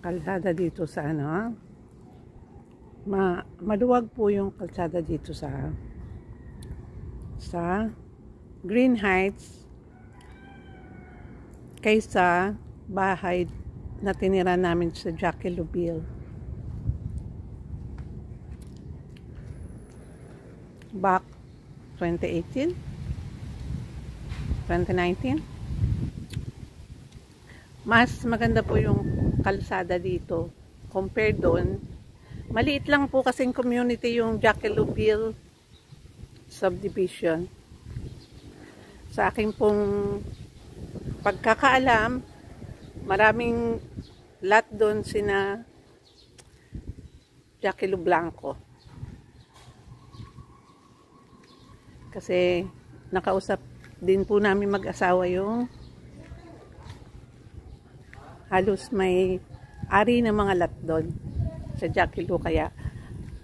kalsada dito sa maluwag po yung kalsada dito sa Green Heights kaysa bahay na tinira namin sa Jackie Lubille. Back 2018, 2019. Mas maganda po yung kalsada dito compared doon. Maliit lang po kasing community yung Jackie Lubille subdivision. Sa aking pong pagkakaalam, maraming lot doon sina Jackie Lu Blanco. Kasi nakausap din po namin mag-asawa yung halos may ari ng mga lot doon sa Jackie Lu, kaya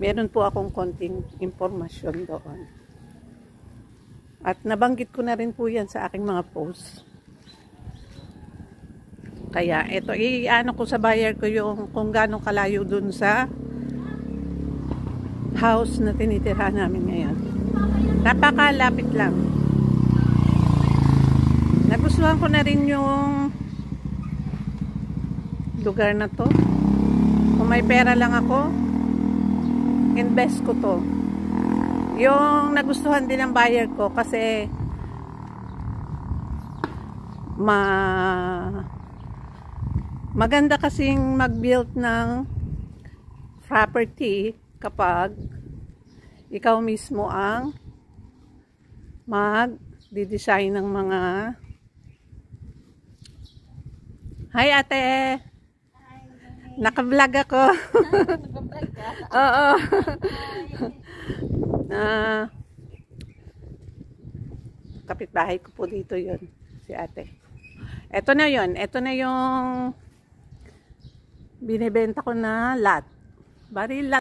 meron po akong konting impormasyon doon. At nabanggit ko na rin po yan sa aking mga posts. Kaya ito, i-ano ko sa buyer ko yung kung gaano kalayo dun sa house na tinitira namin ngayon. Napakalapit lang. Nagustuhan ko na rin yung lugar na to. Kung may pera lang ako, invest ko to. Yung nagustuhan din ng buyer ko kasi maganda kasing mag-build ng property kapag ikaw mismo ang mag-design ng mga... Hi ate! Naka-vlog ako. Naka-vlog ka? Oo. Kapitbahay ko po dito yun, si ate. Ito na yun. Ito na yung binibenta ko na lot. Bari lot.